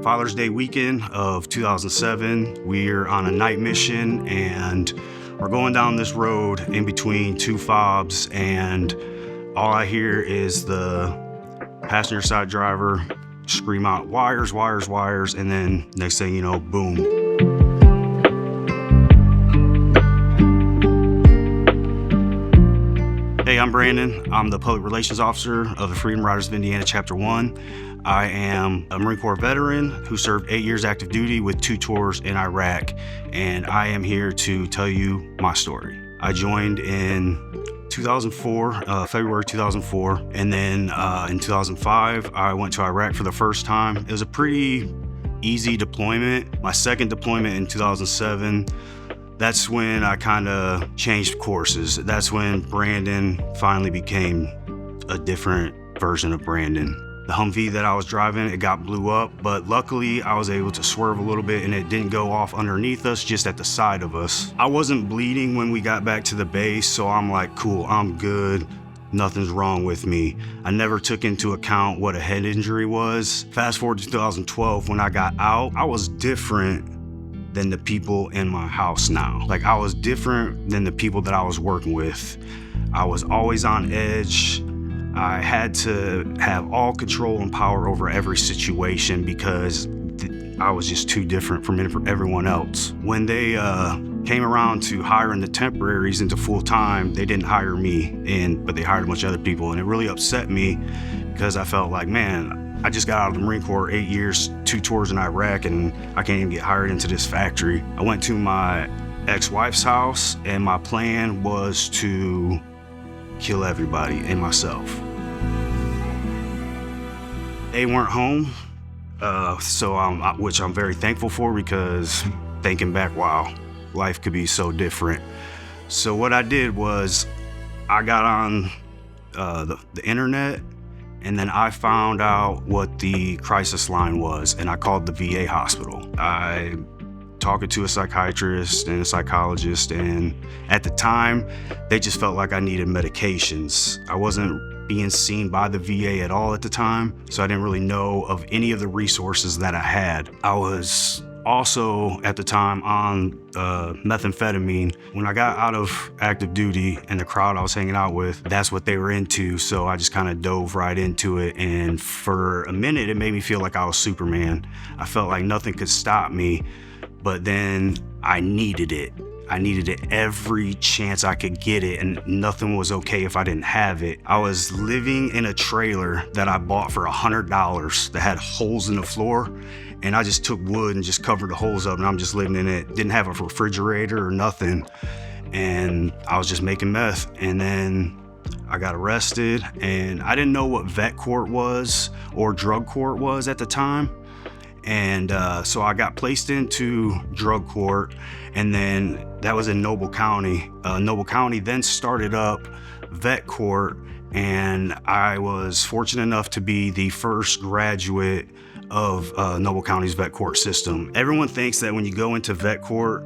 Father's Day weekend of 2007. We're on a night mission and we're going down this road in between two fobs, and all I hear is the passenger side driver scream out, "Wires, wires, wires," and then next thing you know, boom. Hey, I'm Brandon. I'm the Public Relations Officer of the Freedom Riders of Indiana, Chapter 1. I am a Marine Corps veteran who served 8 years active duty with 2 tours in Iraq, and I am here to tell you my story. I joined in 2004, February 2004, and then in 2005, I went to Iraq for the first time. It was a pretty easy deployment. My second deployment in 2007, that's when I kind of changed courses. That's when Brandon finally became a different version of Brandon. The Humvee that I was driving, it got blew up, but luckily I was able to swerve a little bit and it didn't go off underneath us, just at the side of us. I wasn't bleeding when we got back to the base, so I'm like, cool, I'm good. Nothing's wrong with me. I never took into account what a head injury was. Fast forward to 2012, when I got out, I was different than the people in my house now. Like, I was different than the people that I was working with. I was always on edge. I had to have all control and power over every situation because I was just too different from everyone else. When they came around to hiring the temporaries into full-time, they didn't hire me, but they hired a bunch of other people, and it really upset me because I felt like, man, I just got out of the Marine Corps, 8 years, 2 tours in Iraq, and I can't even get hired into this factory. I went to my ex-wife's house, and my plan was to kill everybody and myself. They weren't home, which I'm very thankful for, because thinking back, wow, life could be so different. So what I did was I got on the internet, and then I found out what the crisis line was, and I called the VA hospital. I talked to a psychiatrist and a psychologist, and at the time, they just felt like I needed medications. I wasn't being seen by the VA at all at the time, so I didn't really know of any of the resources that I had. I was also, at the time, on methamphetamine. When I got out of active duty and the crowd I was hanging out with, that's what they were into, so I just kind of dove right into it, and for a minute, it made me feel like I was Superman. I felt like nothing could stop me, but then I needed it. I needed it every chance I could get it, and nothing was okay if I didn't have it. I was living in a trailer that I bought for $100 that had holes in the floor, and I just took wood and just covered the holes up, and I'm just living in it. Didn't have a refrigerator or nothing, and I was just making meth. And then I got arrested, and I didn't know what vet court was or drug court was at the time. And so I got placed into drug court, and then that was in Noble County. Noble County then started up vet court, and I was fortunate enough to be the first graduate of Noble County's vet court system. Everyone thinks that when you go into vet court,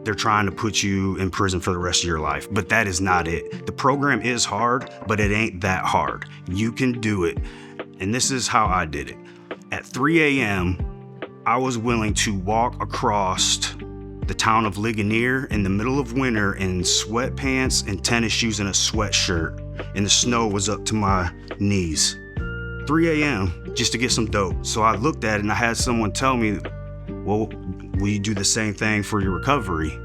they're trying to put you in prison for the rest of your life, but that is not it. The program is hard, but it ain't that hard. You can do it, and this is how I did it. At 3 a.m., I was willing to walk across the town of Ligonier in the middle of winter in sweatpants and tennis shoes and a sweatshirt, and the snow was up to my knees. 3 a.m. just to get some dope. So I looked at it, and I had someone tell me, well, will you do the same thing for your recovery?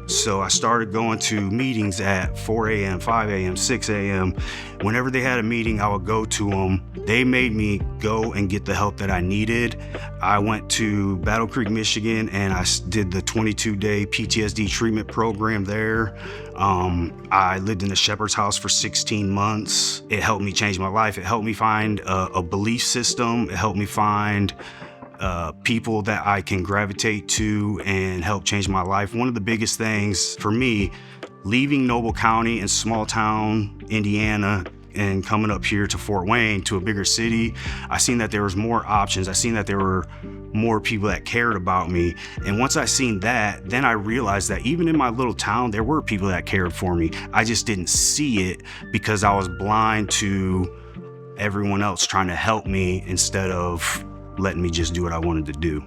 So I started going to meetings at 4 a.m., 5 a.m., 6 a.m. Whenever they had a meeting, I would go to them. They made me go and get the help that I needed. I went to Battle Creek, Michigan, and I did the 22-day PTSD treatment program there. I lived in the shepherd's house for 16 months. It helped me change my life. It helped me find a belief system. It helped me find people that I can gravitate to and help change my life. One of the biggest things for me, leaving Noble County in small town Indiana and coming up here to Fort Wayne, to a bigger city, I seen that there was more options. I seen that there were more people that cared about me. And once I seen that, then I realized that even in my little town, there were people that cared for me. I just didn't see it because I was blind to everyone else trying to help me instead of letting me just do what I wanted to do.